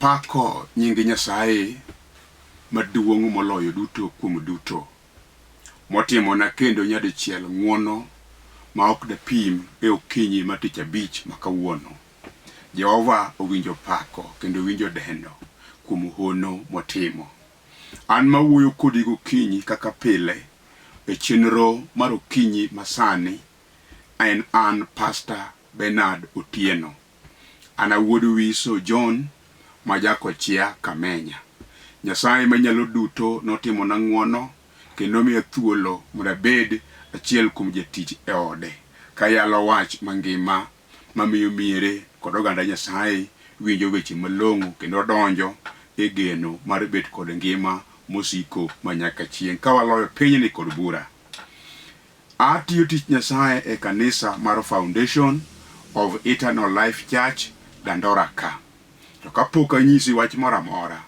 Apako nyingi Nyasaye maduong' moloyo duto kuom duto. Motimona kendo nyadichiel ng'wono ma ok dapim e okinyi ma tich abich ma kawuono. Jehova owinjo pako kendo winjo dendo kuom hono motimo. An mawuoyo kodi gokinyi kaka pile e chenro mar okinyi masani an Pastor Benard Otieno. Ana wuod Wiso John majakochia Kamenya. Nyasaye manyalo duto notimo na ng'wono kendo miya thuolo mondo abed achiel kuom jatich e ode kayalo wach mangima mamiyo miere kod oganda Nyasaye winjo weche malong'o kendo donjo e geno mar bet kod ngima mosiko manyaka chieng' kawaloyo pinyni kod bura. Atiyo tich Nyasaye e kanisa mar Foundation of Eternal Life Church Dandora ka. To kapok anyisi wach moro amora,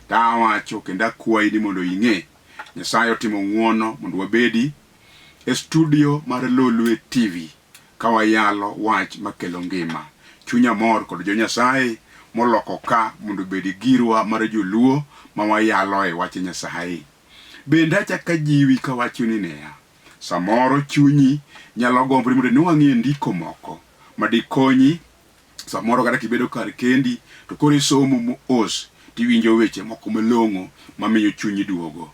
tawacho kendo akwayi ni mondo ing'e Nyasaye otimo ng'wono mondo wabedi e studio mar Lolwe TV kawayalo wach makelo ngima. Chunya mor kod jo Nyasaye moloko ka mondo bedi girwa mar joluo ma wayalo e wach Nyasaye. Bende achaka jiwi kawacho ni neya, samoro chunyi nyalo gombri mondo nwang'ie ndiko moko madikonyi samoro kata kibedo kar kendi to koro isomo mos tiwinjo weche moko malong'o mamiyo chunyi duogo.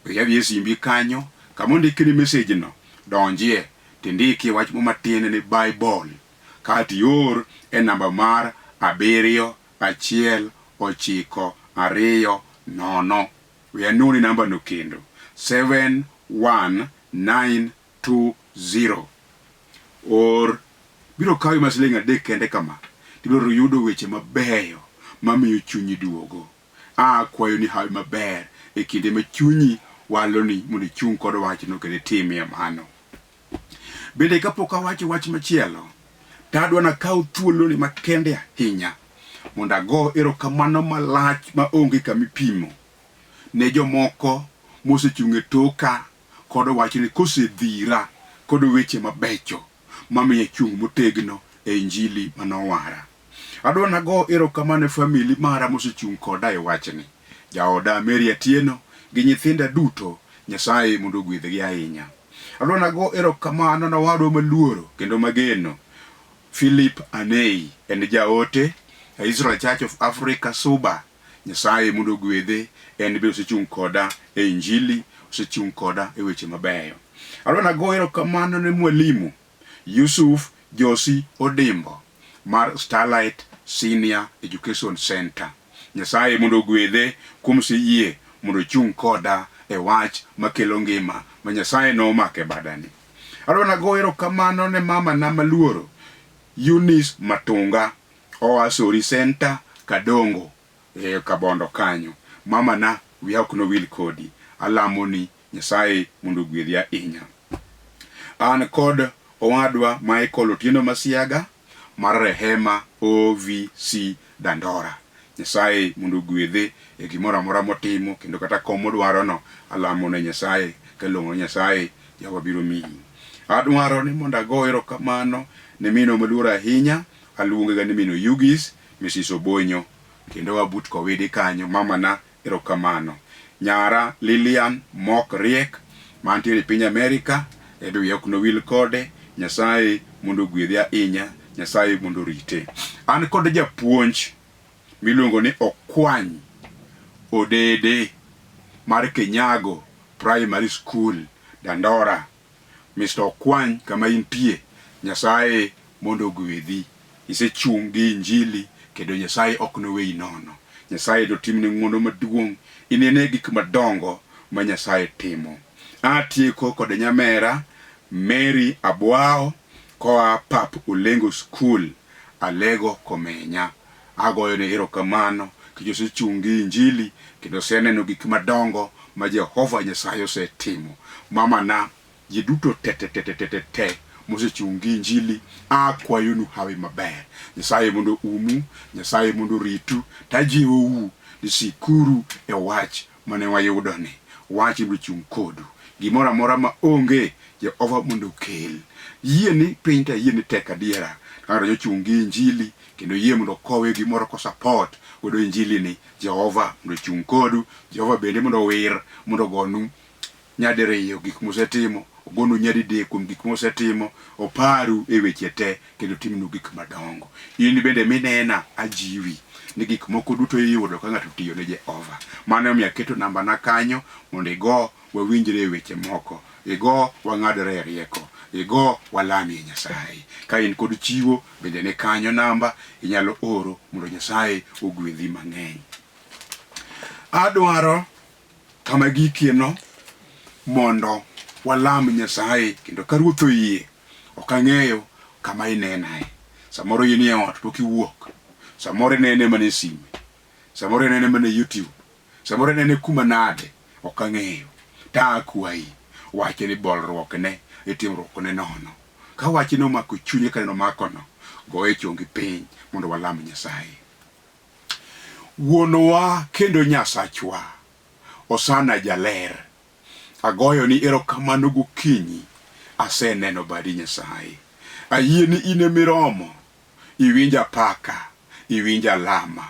Yadhi e simbi kanyo kama ondikni message no donjie tindiki wach matin ni Bible kati yor e namba mar 71920. We anoni namba no kendo 71920 or biro kawi masiling adek kende kama tibiro yudo weche mabeyo mamiyo chunyi duogo. Akwayo ni hawi maber e kinde ma chunyi waloni mondo chung kod wachno kendo timie mano. Bende kapok awacho wach machielo, tadwa na kaw thuolo ni makende ahinya mondo ago erokamano malach maonge kamipimo ne jomoko mosechung e toka kod wachni kosedhira kod weche mabecho mamiyo chung motegno e injili manowara. Adwa na go erokamano family mara mosechung koda e wachni. Jaoda Mary Atieno gi nyithinda duto, Nyasaye mondo ogwedhgi ahinya. Adwa na go erokamano na wadwa maluoro kendo mageno Philip Anei, en jaote e Israel Church of Africa Suba. Nyasaye mondo ogwedhe, en be osechung koda e injili, osechung koda e weche mabeyo. Adwa na go erokamano ne mwalimu Yusuf Josi Odimbo mar Starlight Senior Education Center. Nyasaye mondo ogwedhe kuom siyie mondo chung koda e wach makelo ngima ma Nyasaye nomake badani. Adwa na go erokamano ne mama na maluoro Eunice Matunga Oasori Center Kadongo Kabondo kanyo. Mama na wiya ok nowil kodi. Alamoni Nyasaye mondo ogwedhi ahinya. An kod owadwa Michael Otieno Masiaga mar Rehema OVC Dandora. Nyasaye mondo ogwedhe e gimoro amora motimo kendo kata komo dwaro no alamone Nyasaye kelongo Nyasaye Yehova biro miyi. Adwaro ni mondo ago erokamano ne mino maluoro ahinya. Aluonge ga ni mino Yugis Mrs. Obonyo kendo wabut kowidi kanyo. Mama na erokamano. Nyara Lilian Mok Riek mantiere e piny Amerika, ebe wiya ok nowil kode. Nyasaye mondo ogwedhi ahinya. Nyasaye mondo rite. An kod japuonj miluongo ni Okwany Odede mar Kenyago Primary School Dandora. Mr. Okwany kama intie, Nyasaye mondo ogwedhi. Isechung gi injili kendo Nyasaye ok noweyi nono. Nyasaye do timne ng'wono maduong'. Inene gik madongo ma Nyasaye timo. Atieko kod nyamera Mary Abwao koa Pap Olengo School Alego Komenya. Agoyo ne erokamano kijose chungi injili kendo seneno gik madongo ma Jehova Nyasaye osetimo. Mama na jiduto te mosechungi injili, akwayo nu hawi maber. Nyasaye mondo umu, Nyasaye mondo ritu, tajiwo u nisikuru e wach mane wayudoni. Wach ibiro chung kodu. Gimora mora ma onge Jehova mondo kel. Yiene pinta yiene tek adiera. kaka jochungi injili kendo yie mondo kowe gimoro ko support godo injili ni Jehova mondo chung kodu Jehova bende mondo wir mondo gonu nyadiriyo gik mosetimo ogonu nyadidek kuom gik mosetimo oparu e weche te kendo timnu gik madongo. In bende minena ajiwi ni gik moko duto iyudo ka ng'ato tiyo ne Jehova. Mano omiyo aketo namba na kanyo mondo igo wawinjre e weche moko, igo wang'adre rieko, igo walami Nyasaye. Ka in kod chiwo bende ne kanyo namba inyalo oro mondo Nyasaye ogwedhi mang'eny. Adwaro kama gikieno mondo walam Nyasaye kendo ka Ruoth oyie. Ok ang'eyo kama inenae. Samoro in e ot pok iwuok, samoro inene mana e sime, samoro inene mana e YouTube, samoro inene kuma nade, ok ang'eyo. Ta akwayi wache ni bolruokne e timruokne nono. Ka wache ni omako chunye ka nomakono, goye chongi piny mondo walam Nyasaye. Wuonwa kendo Nyasachwa, osana jaler, agoyo ni erokamano gokinyi aseneno badi Nyasaye. Ayie ni ine miromo, iwinja paka, iwinja lama.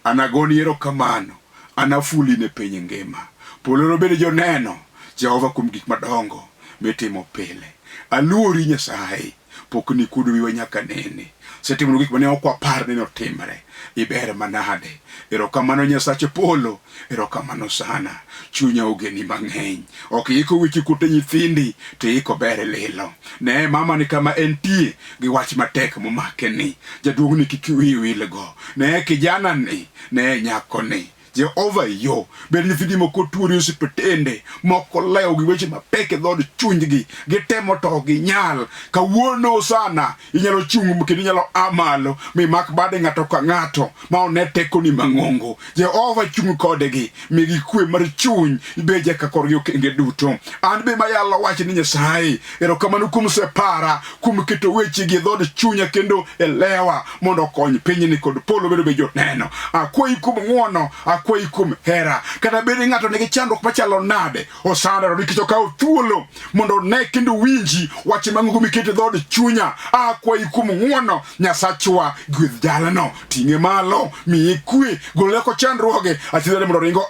Anagoni erokamano, anafuli ne piny ngima. Polo bende joneno, Jehova kuom gik madongo mitimo pile. Aluori Nyasaye, pok ni kudu wiwa nyaka nene. Setimo gik mane ok wapar ni otimre. Iber manade. Erokamano Nyasache polo, erokamano sana. Chunya ogeni mang'eny. Ok iko wichi kute nyithindi, te iko bere lilo. Ne mama ni kama entie, gi wach matek momake ni. Jaduong ni kiki wilgo. Ne kijana ni, ne nyako ni. Jehova yo, bed nyithindi moko tuori osipetende, moko leo gi weche mapek e dhod chunygi, gitemo to ginyal. Kawuono sana, inyalo chung kendo inyalo amalo, mimak bade ng'ato ka ng'ato, ma one teko ni mang'ongo. Jehova chung kodegi, migi kwe mar chuny, ibeje ka korgi okenge duto. An be mayalo wache ni Nyasaye, erokamano kuom separa, kuom keto wechegi e dhod chunya kendo elewa, mondo kony piny ni kod polo bedo be joneno. Akwayi kuom ng'wono, akwayi kuom hera, kata bede ng'ato nigi chandruok machalo nade, osandaro nikech okawo thuolo mondo ne kendo winji wache mang'ongo mikete dhod chunya. Akwayi kuom ng'wono Nyasachwa, gwedh dalano, ting'e malo, miye kwe, gole oko chandruoge, achidhane mondo ringo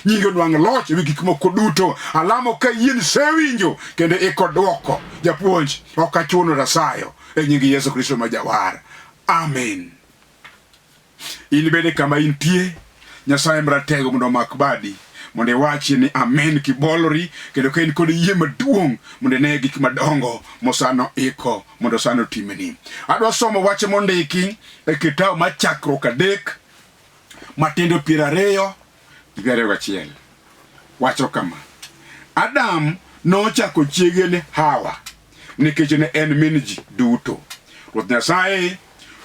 nyinge nwang' loch ewi gik moko duto. Alamo ka yien sewinjo kendo iko dwoko. Japuonj, ok achuno rasayo e nying Yesu Kristo ma jawar. Amen. In bende kama intie, Nyasaye mratego mondo mak badi, mondo iwachi ni amen kibolori, kendo ka in kod yie maduong' mondo ne gik madongo mosano iko mondo sano timeni. Adwa somo wache mondiki e kitabu mar Chakruok 3 matindo 20:21. Wacho kama: Adam nochako chiege ni Hawa nikech ne en min ji duto. Ruoth Nyasaye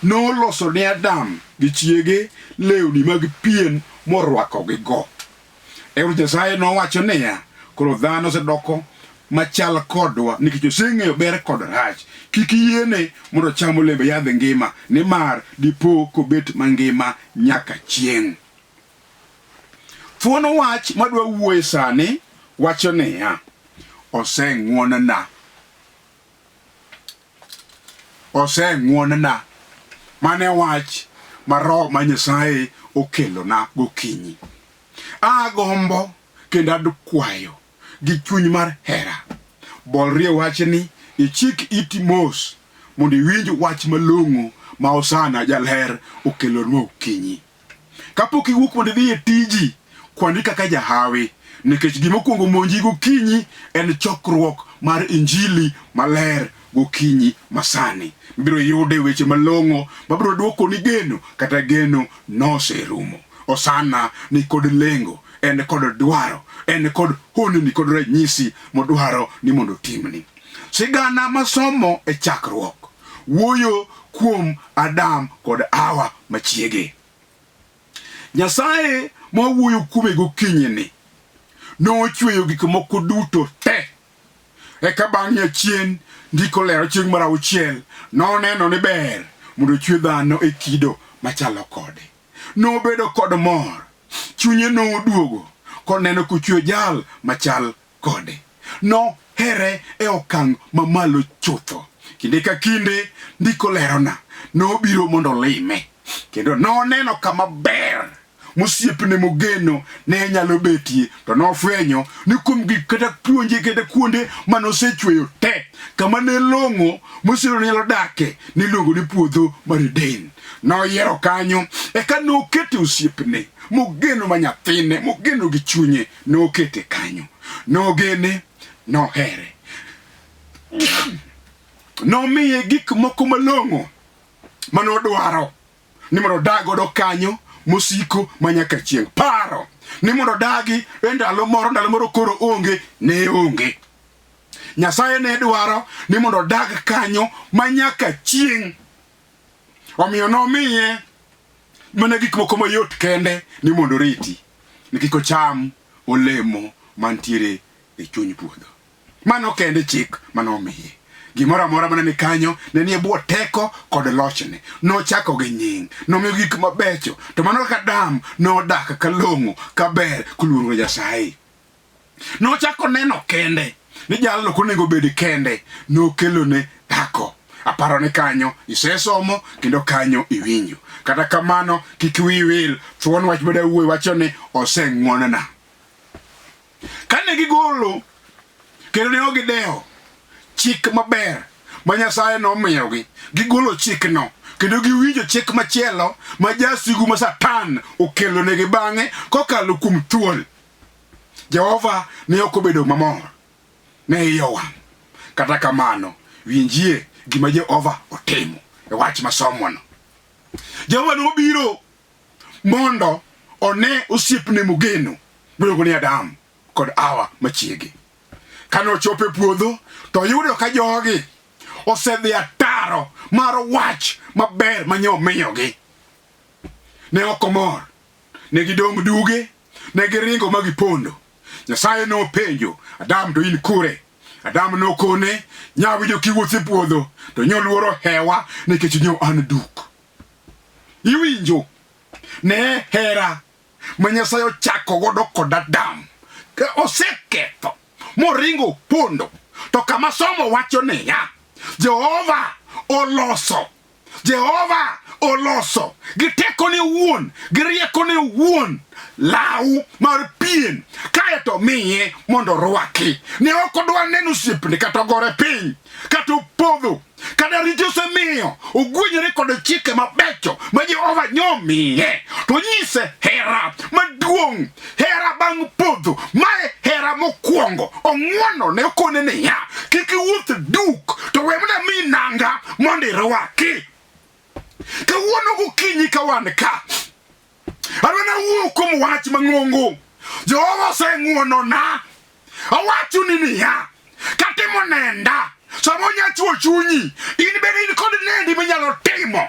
noloso ne Adam gi chiege lewni mag pien morwakogigo. Ruoth Nyasaye nowacho niya, koro dhano osedoko machal kodwa nikech oseng'eyo ber kod rach. Kik yiene mondo ocham olemb yadh ngima, nimar dipo kobet mangima nyaka chieng'. Thuon wach madwa wuoye sani wacho niya, oseng'wonona. Oseng'wonona. Mane wach ma Roho ma Nyasaye okelona gokinyi. Agombo kendo adukwayo gi chuny mar hera. Bolrie wachni, ichik iti mos mondo iwinj wach malong'o ma osana jaler okelonwa okinyi. Kapok iwuok mondo idhi e tiji, kwandi kaka jahawi, nikech gimokwongo monji gokinyi en chokruok mar injili maler gokinyi masani. Biro yude weche malong'o mabiro duoko ni geno, kata geno noserumo. Osana ni kod lengo, en kod dwaro, en kod honni kod ranyisi modwaro ni mondo timni. Sigana masomo e chakruok wuoyo kuom Adam kod Hawa machiege. Nyasaye mawuoyo kuome gokinyi ni nochweyo gik moko duto te. Eka bang'e achien ndiko lero chieng' mar 6 noneno ni ber mondo chwe dhano e kido machalo kode. Nobedo kod mor, chunye noduogo koneno kuchwe jal machal kode. No here e okang' mamalo chutho. Kinde ka kinde ndiko lerona nobiro mondo lime kendo noneno kama ber mosiepne mogeno ne nyalo betie, to nofwenyo ni kuom gik kata puonje kata kuonde manosechweyo te kama ne long'o mosiro nyalo dake niluongo ni puodho mar Eden. Noyiero kanyo eka nokete osiepne mogeno ma nyathine mogeno gi chunye, nokete kanyo, nogene, nohere, nomiye gik moko malong'o manodwaro ni mondo dagodo kanyo mosiko manyaka chieng'. Paro ni mondo dagi ndalo moro koro onge, ne onge. Nyasaye ne dwaro ni mondo dag kanyo manyaka chieng', omiyo nomiye mana gik moko mayot kende ni mondo riti ni kik ocham olemo mantiere e chuny puodho. Mano kende chik manomiye. Gimoro amora mane ni kanyo ne nie bwo teko kod lochne. Nochako gi nying, nomiyo gik mabecho, to mano kaka Adam nodak kalong'o kaber koluoro Nyasaye. Nochako neno kende ni jalno konego bed kende, nokelone dhako. Aparo ni kanyo isesomo kendo kanyo iwinjo. Kata kamano kik wiyi wil, thuon wach bada wuoyi wacho ni osengwonona. Kane gigolo kendo ne gidewo chik maber ma Nyasaye nomiyogi, gigolo chikno kendo giwinjo chik machielo ma jasigu ma Satan okelonegi bang'e kokalo kuom thuol. Jehova ne ok obedo mamor, ne iye owang'. Kata kamano winjie gima Jehova otimo e wach masomono. Jehova nobiro mondo one osiepne mogeno miluongo ni Adam kod Hawa machiege. Kanochopo e puodho to yudo ka jogi osedhi ataro mar wach maber manyomiyogi. Ne ok omor, ne gidong' duge, ne giringo ma gipondo. Nyasaye nopenjo Adam, to in kure? Adam nokone, nyawinjo kiwuotho e puodho to nyoluoro hewa nikech nyo an duk. Iwinjo ne hera ma Nyasaye ochako godo kod Adam ka oseketho moringo pondo. To kama somo wacho niya, Jehova oloso gi tekone wuon, gi riekone wuon law mar pien, kaeto miye mondo rwaki. Ne ok odwa neno osiepne kata gore piny kata opodho kata richo osemiyo ogwenyore kod chike mabecho ma Jehova nyomiye, to nyise hera maduong', hera bang' podho, mae hera mokwongo. Ong'wono ne okone niya, kik iwuoth duk, to we mana mi nanga mondo irwaki. Kawuono gokinyi ka wan ka, adwana wuo kuom wach mang'ongo. Jehova oseng'wonona, awacho ni niya, katimo nenda sama onyachuo chunyi, in bende in kod nendi minyalo timo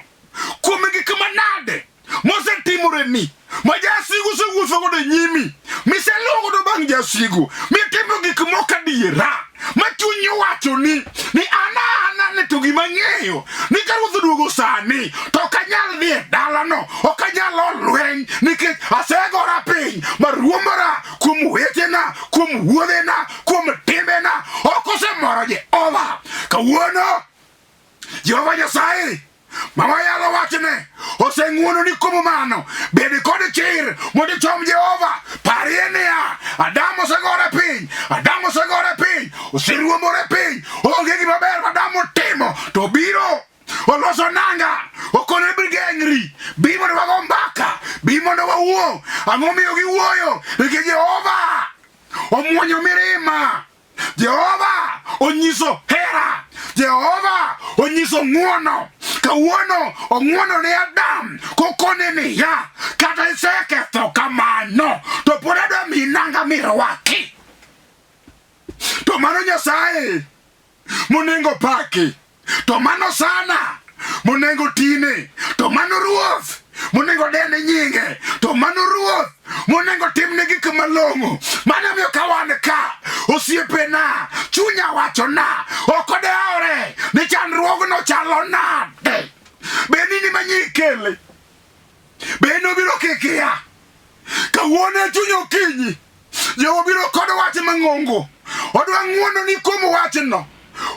kuom gik manade mosetimoreni ma jasigu osewuotho godo e nyimi, miseluwo godo bang' jasigu, mitimo gik moko adiera ma chunyi wachoni ni ana to gima ng'eyo ni ka Ruoth oduogo sani to ok anyal dhi e dalano, ok anyal lweny nikech asegora piny maruomora kuom wechena, kuom wuodhena, kuom timbena. Ok osemoro Jehova. Kawuono Jehova Nyasaye mama yalo wachne oseng'wononi kuom mano. Bed kod chir mondo ichom Jehova. Parie niya, Adam osegore piny, oseruomore piny, onge gima ber ma Adam otimo, to biro oloso nanga, okone brigengri, bi mondo wago mbaka, bi mondo wawuo. Ang'o miyo giwuoyo? Nikech Jehova omwonyo mirima, Jehova onyiso hera, Jehova onyiso ng'wono. Kawuono ong'wono ne Adam kokone niya, kata iseketho kamano to pod adwa mi nanga mirwaki. To mano Nyasaye monengo paki, to mano sana monengo tine, to mano Ruoth monengo dene nyinge, to mano Ruoth monengo timne gik malong'o. Mano miyo ka wan ka, osiepena, chunya wachona, ok odeore ni chandruogno chalo nade. Be nini manyikele? Be nobiro kikia? Kawuono e chuny okinyi, Jehova biro kod wach mang'ongo. Odwa ng'wono ni kuom wachno.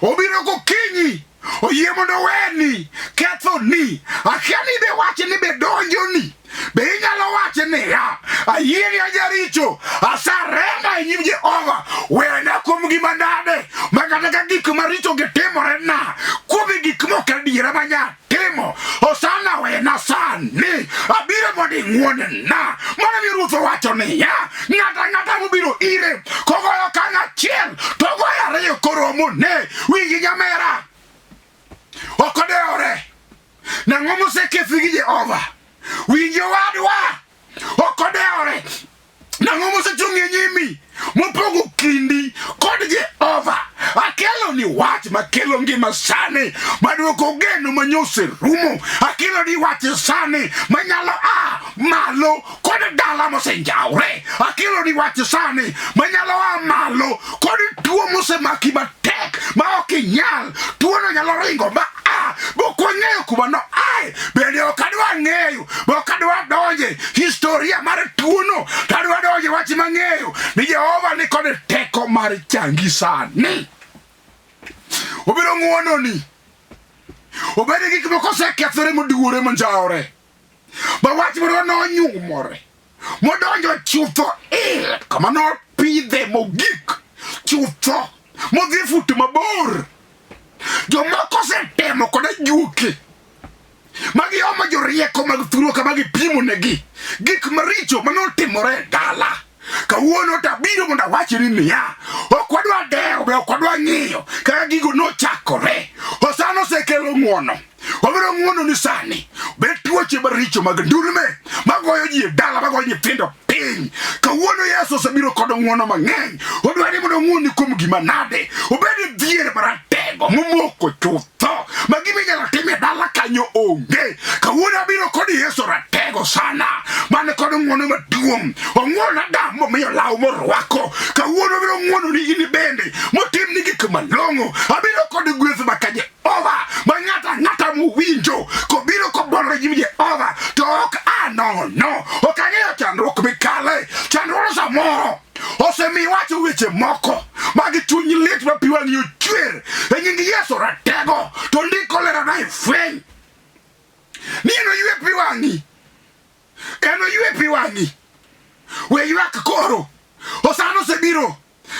Obiro gokinyi oyie mondo weni ketho ni. Akia ni be wache ni be donjo ni. Be inyalo wache ni ya ayieni ajaricho asarema inyim Jehova wena kuom gima nade makata ka gik maricho gitimore na kuom gik mok adiera manya timo osana wena sani abiro mondo ing'wone na. Mana mi Ruoth owacho ni ya ng'ata mobiro ire kogoyo okang' achiel to goyo ariyo koromo ne winji nyamera ok odeore. Nang'o mosekethi gi Jehova? Winjo wadwa ok odeore. Nang'o mosechung' e nyimi mopogo kindi kod Jehova? Akelo ni wach makelo ngima sani maduoko geno manyose rumo. Akelo ni wach sani manyalo malo kod dala mosenjawre. Akelo ni wach sani manyalo malo kod tuo mosemaki matek ma ok inyal. Tuo no nyalo ringo ma bokong'eyo kuma no ai. Bende ok adwa ng'eyo, ok adwa donje historia mar tuono, to adwa donje wach mang'eyo ni Jehova ni kod teko mar changi sani. Obiro ng'wononi. Obede gik moko osekethore moduore monjawre. Ma wach moro nonyumore modonjo chutho kama nopidhe mogik chutho modhi fut mabor. Jomoko osetemo koda juke magiomo jorieko mag thuro kama gipimo negi gik maricho manotimore dala. Kawuono tabiro mondo awachni niya ok wadwa dewo be ok wadwa ng'iyo kaka gigo nochakore. Osano osekelo ng'wono. Obiro ng'wono ni sani be tuoche maricho mag ndulme magoyo ji e dala magoyo nyithindo piny. Kawuono Yesu osebiro kod ng'wono mang'eny. Odwa ni mondo ong'woni kuom gima nade. Obed dhier maratego momoko chutho ma gima inyalo tim e dala kanyo onge. Kawuono abiro kod Yesu ratego sana mane kod ng'wono maduong'. Ong'won Adam momiyo law morwako. Kawuono abiro ng'wono ni in bende motim ni gik malong'o. Abiro kod gweth maka Jehova ma ng'ata mowinjo kobiro kobolore nyim Jehova to ok anono. Ok ang'eyo chandruok mikale. Chandruok samoro osemi wacho weche moko mag chuny lit ma pi wang'i ochwer e nying Yesu ratego to ndiko lerona e fweny ni en oywe pi wang'i. En oywe pi wang'i. We ywak koro. Osano osebiro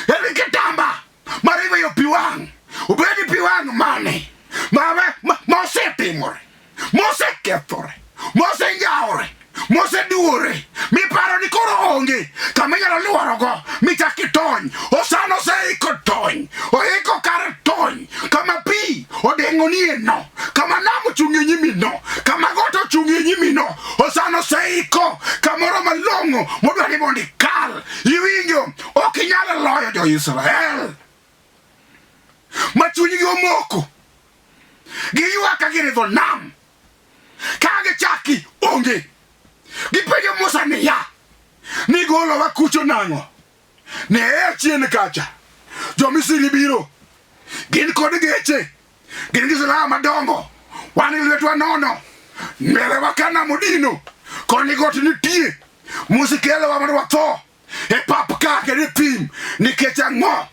en kitamba mar yweyo pi wang'. Obedi pi wang' mane ma osetimore, mosekethore, mosenjawore, moseduore miparo ni koro onge kama inyalo luorogo michak itony. Osano oseiko tony. Oiko kar tony kama pi odeng'onie no, kama nam ochung'e nyimi no, kama got ochung'e nyimi no. Osano oseiko kamoro malong'o modwa ni mondo ikal. Iwinjo ok inyalo loyo jo-Israel ma chunygi omoko. Giywak ka giridho nam ka gichaki onge. Gipenjo Musa niya nigolowa kucho nang'o? Ne achien kacha jo-Misri biro gin kod geche, gin gi silaha madongo, wan gi lwetwa nono, mbelewa ka nam odino, koni got nitie. Musa kelowa mondo watho e pap ka kendo e thim nikech ang'o?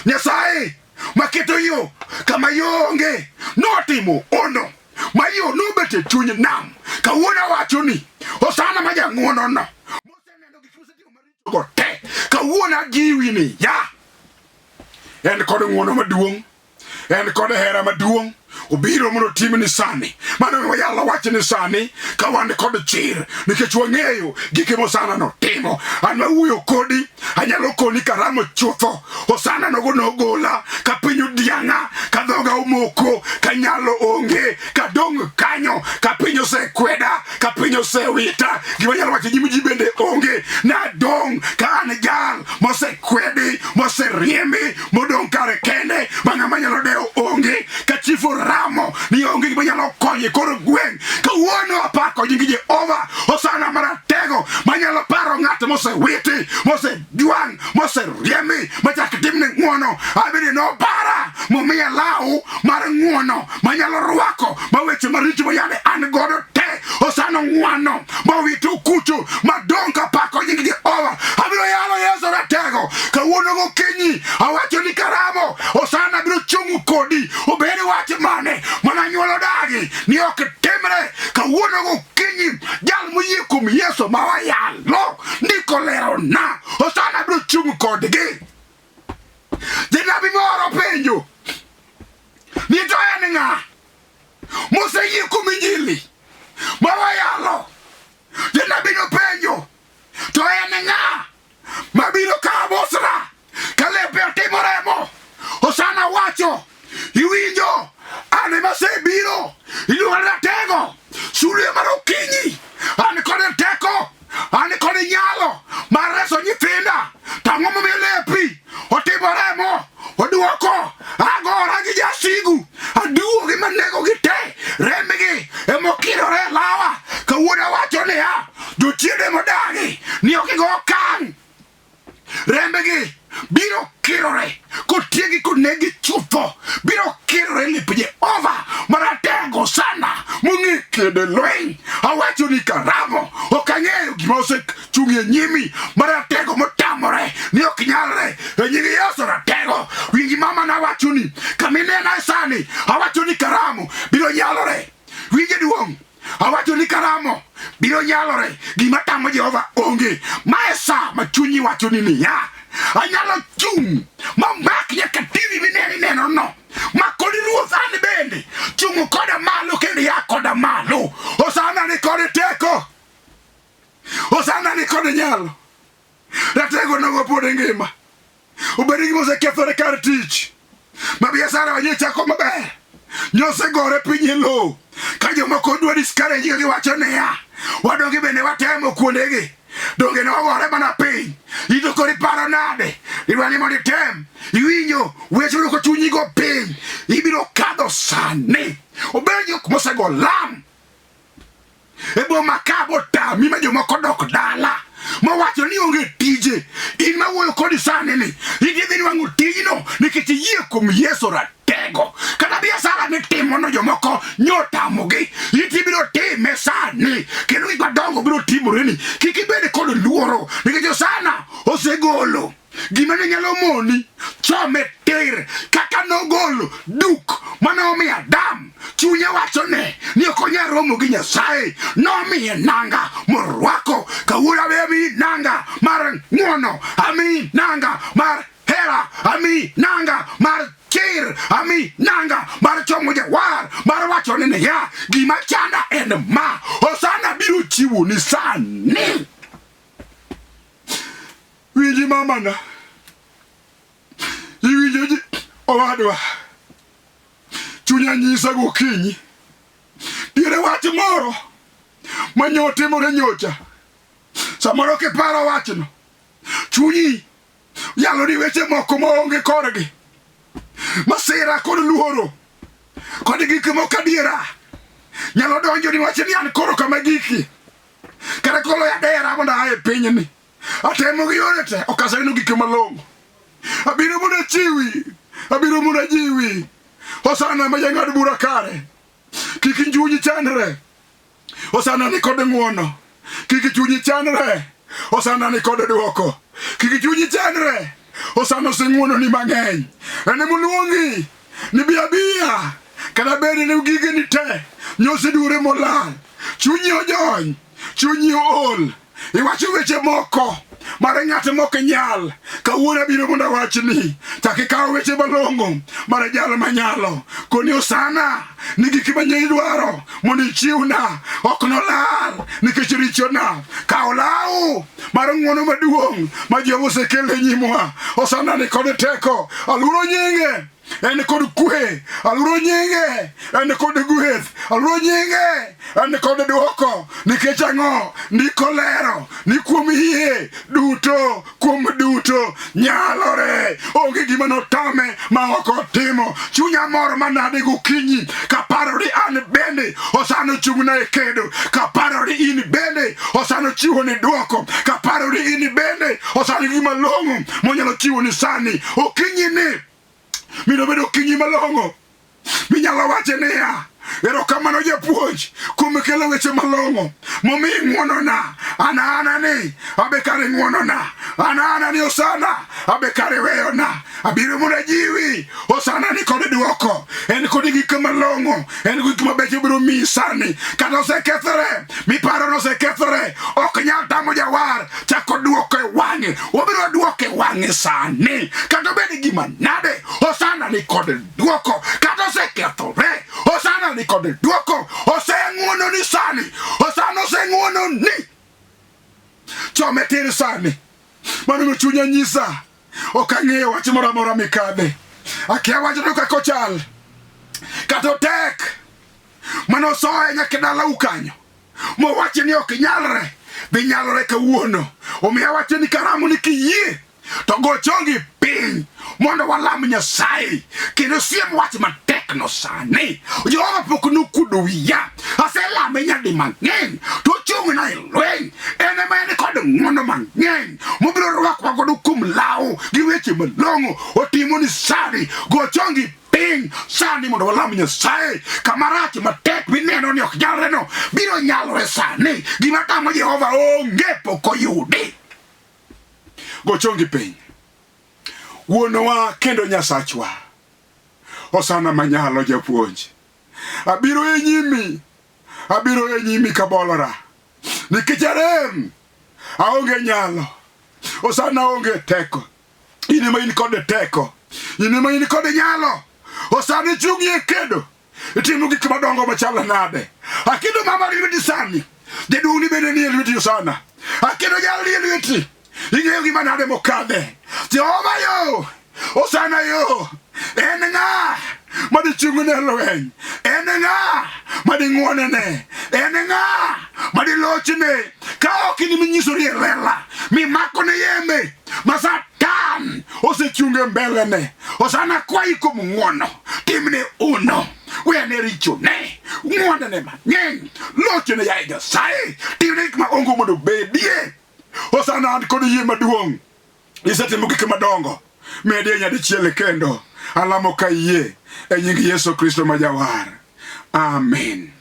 Nyasaye maketo yo kama yo onge notimo ono ma yo nobet e chuny nam. Kawuono awacho ni Osana ma jang'wono no moseneno gik mosetimo maricho go te, kawuono ajiwi ni ya en kod ng'wono maduong', en kod hera maduong'. Obiro mondo timni sani mano wayalo wache ni sani ka wan kod chir nikech wang'eyo gik mosana no timo. An mawuoyo kodi anyalo koni karamo chutho. Osana nogo nogola ka piny odiang'a, ka dhoga omoko, ka nyalo onge, ka dong' kanyo, ka piny osekweda, ka piny osewita. Gima nyalo wacho nyim ji bende onge. Nadong' ka an jal mosekwedi, moseriembi, modong' kare kende ma ng'ama nyalo dewo onge. Ka chief ramo ni onge gima nyalo konye koro gweng'. Kawuono apako nying Jehova Osana maratego manyalo paro ng'at mosewiti, moseduang', moseriembi machak timne ng'wono. Abende nopara momiya law mar ng'wono manyalo rwako ma weche maricho ma yande an godo te. Osano ng'wono mawito kucho madong' kapako nying Jehova. Abiro yalo Yesu ratego kawuono gokinyi awacho ni karamo Osana biro chung achung' kodi obed wach mane mananyuolo dagi ni ok timre kawuono gokinyi jal moyie kuom Yesu ma wayalo ndiko lerona osana biro chung' kodgi. Janabi moro penjo ni to en ng'a moseyie kuom Injili ma wayalo. Janabi no penjo to en ng'a mabiro kawo Bosra ka lepe otimo remo. Osana wacho iwinjo an ema asebiro iluonga ratego sulwe mar okinyi an kod teko an kod nyalo mar reso nyithinda. Tang'o momiyo lepi otimo remo oduoko agora gi jasigu aduogi manegogi te rembgi emokirore lawa. Kawuono wacho niya jochiende modagi ni ok igo okang' rembgi biro kirore kotiegi konegi chutho biro kirore lip Jehova maratego sana mong'e kede lweny. Awacho ni karamo ok ang'eyo gima osechung'ie nyimi maratego motamore ni ok nyalre e nying Yesu ratego. Winji mama nawacho ni kaminena e sani awacho ni karamo biro nyalore. Winje duong' awacho ni karamo biro nyalore. Gima tamo Jehova onge. Mae sa ma chunyi wacho ni niya anyalo chung' mamak nyaka TV mineno no makodi ruoth an bende chung' koda malo kendo ya koda malo. Osana ni kod teko, osana ni kod nyalo. Ratego nogo pod ngima obedi gima osekethore kar tich ma biashara wanye chako maber nyose gore piny e lowo ka jomoko dwa discourage giwacho niya wadongi bende watemo kuondegi donge ne wagore mana piny idho kori paro nade idwani mondo item iwinjo weche doko chunyi go piny ibiro kadho sani. Obed jok mosego lam e boma ka botami ma jomoko dok dala mawacho ni onge tije. In mawuoyo kodi sani ni idhi nwang'o tijno nikech iyie kuom Yesu ratego. Kata biashara mitimono jomoko nyotamogi iti biro time sani kendo gik madongo biro timoreni. Kik ibed kod luoro nikech osana osegolo gima ne nyalo moni chome tir kaka nogolo duk manomiyo Adam. Chunye wachone ni ok onyal romo gi Nyasaye nomiye nanga morwako. Kawuono ami nanga mar ng'wono, ami nanga mar hera, ami nanga mar chir, ami nanga mar chomo jawar mar wachone niya gima chanda en ma osana biro chiwo ni sani. Winji mamana iwinjo ji owadwa chunya nyisa gokinyi diere wach moro manyotimore nyocha. Samoro kiparo wachno chunyi yalo ni weche moko maonge korgi masira kod luoro kod gik moko adiera nyalo donjo ni wache ni an koro kama giki kata kolo yadera mondo ae pinyni atemo gi yore te okaseno gik malong'o abiro mondo jiwi osana ma jang'ad bura kare. Kik chunyi chandre osana ni kod ng'wono. Kik chunyi chandre osana ni kod duoko. Kik chunyi chandre osana oseng'wono ni mang'eny. En emoluongi ni biya kata bede ni gige ni te nyose dure molal. Chunyi ojony, chunyi ool. Iwacho weche moko mare ng'at mok nyal. Kawuono biro mondo awachni chak ikaw weche malong'o mare jal manyalo koni osana ni gik manyien idwaro mondo ichiwna ok nolal nikech richona. Kaw law mar ng'wono maduong' ma Jehova osekelo e nyimwa. Osana ni kod teko, aluoro nyinge en kod kwe, aluoro nyinge en kod gweth, aluoro nyinge en kod duoko. Nikech ang'o? Ndiko lero ni kuom yie duto kuom duto nyalore. Onge gima notame ma ok otimo. Chunya moro manade gokinyi kaparo ni an bende osano chung'na e kedo, kaparo ni in bende osano chiwo ni duoko, kaparo ni in bende osano gima long'o monyalo chiwo ni sani. Okinyi ni mino bedo okinyi malong'o minyalo wache niya Erokamano japuonj kuom kelo weche malong'o momi ng'wonona anani abekare ng'wonona anani osana abekare weyona abiro mondo ajiwi osana ni kod duoko en kod gik malong'o en gik mabecho biro miyi sani kata osekethore miparo nosekethore ok nyal tamo jawar chako duoko e wang'e obiro duoko e wang'e sani kata obed gima nade osana ni kod duoko kata osekethore osana ni kod duoko oseng'wono ni sani osana oseng'wono ni chome tir sani mano chunya nyisa ok ang'eyo wach moro amora mikadhe akia wachno kaka ochal kata otek mano soe nyaka dalau kanyo mowachi ni ok nyalre dhi nyalore kawuono omiyo wacho ni karamu ni kiyie to go chongi piny mondo walam Nyasaye kendo siem wach matek no sani Jehova pok nokudo wiya aselame nyadi mang'eny to ochung'na e lweny en ema en kod ng'wono mang'eny mobiro rwakwa godo kuom law gi weche malong'o otimo ni sani go chongi piny sani mondo walam Nyasaye kama rach matek mineno ni ok nyalre no biro nyalore sani gima tamo Jehova onge pok oyudi go chongi piny wuonowa kendo Nyasachwa osana manyalo japuonj abiro e nyimi kabolora nikech arem aonge nyalo osana onge teko ine ma in kod teko ine ma in kod nyalo osana chungi e kedo itimo gik madongo machalo nade akedo mama lweti sani jaduong' ni bende ni lweti osana akedo jali lweti ing'eyo gima nade mokadhe Jehova yo osana yo en ng'a madichung'ne lweny en ng'a mading'wonene en ng'a madilochne ka ok ni minyisori e lela mimakone yembe ma Satan osechunge mbelene osana kwayi kuom ng'wono timne uno wene richone ng'wonene mang'eny lochne yaye Nyasaye timne gik ma ongo mondo bedie osana an kod yie maduong' isetimo gik madongo medie nyadichiel kendo alamo ka yie e nying Yesu Kristo ma jawar amen.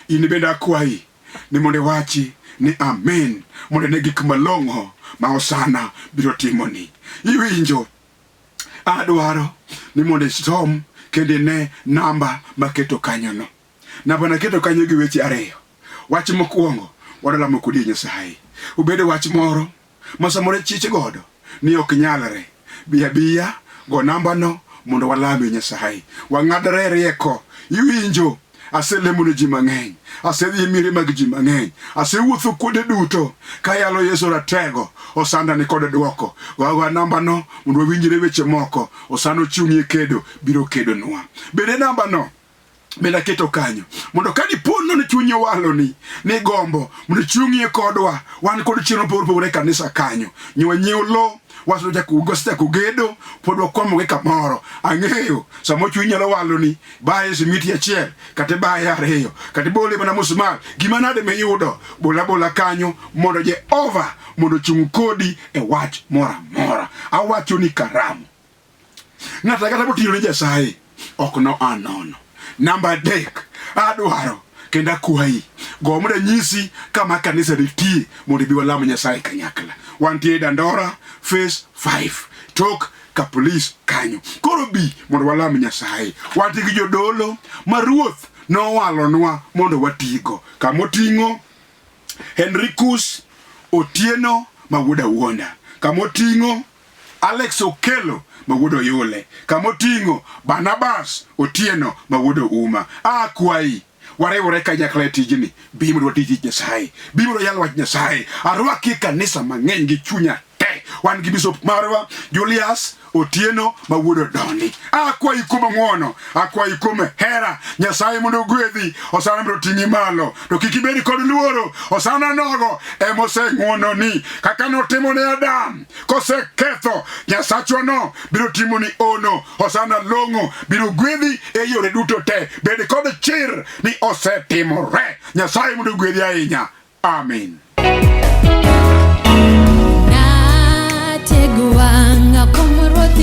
In bende akwayi ni mondo wachi ni amen mondo ne gik malong'o ma osana biro timoni iwinjo adwaro ni mondo isom kendo ne namba maketo kanyono namba naketo kanyo gi weche ariyo wach mokwongo wadalamo kodi Nyasaye ubedo wach moro masamore chich godo ni ok nyalre biya go namba no mondo walame Nyasaye wang'adre rieko iwinjo aselemo ji mang'eny asedhi mire mag ji mang'eny asewuotho kuonde duto kayalo Yesu ratego osanda ni kod duoko wa namba no mondo winjire weche moko osano chungi kedo biro kedo nwa bende namba no benda keto kanyo mondo kadi pono ni chunye walo ni gombo mondo chungi kodwa wan kod chiro por kanisa kanyo nywa lo waso jakugosta kugedo podwa komo ge kamoro ang'eyo samo chunye lo walo ni bae simiti achiel kate bae ariyo kate bole bana musmal gima nade me yudo bola kanyo mondo Jehova mondo chung kodi e wach mora awacho ni karamu ng'ata kata botiro ni Nyasaye ok no anono namba dek adwaro kenda kwayi go mondo nyisi kama kanisa nitie mondo bi walamo Nyasaye kanyakla wantie Dandora phase 5 tok ka police kanyo koro bi mondo walamo Nyasaye wantie gi jodolo ma Ruoth nowalonwa mondo watigo kamoting'o Henricus Otieno ma wuod Awuonda kamoting'o Alex Okelo ma wuod Oyule kamoting'o Barnabas Otieno ma wuod Uma akwayi warewore kanyakla tijni bi mondo watiji Nyasaye bi mondo yalo wach Nyasaye arwaki kanisa mang'eny gi chunya te wan gi Bishop marwa Julius Otieno ma wuod Doni akwayi kuom ng'wono akwayi kuom hera Nyasaye mondo gwedhi osana biro ting'i malo to kik ibed kod luoro osana nogo emoseng'wono ni kaka notimo ne Adam koseketho Nyasachwa no biro timo ni ono osana long'o biro gwedhi e yore duto te bed kod chir ni osetimore Nyasaye mondo gwedhi ahinya amen. Nategwa ng'akomo Ruoth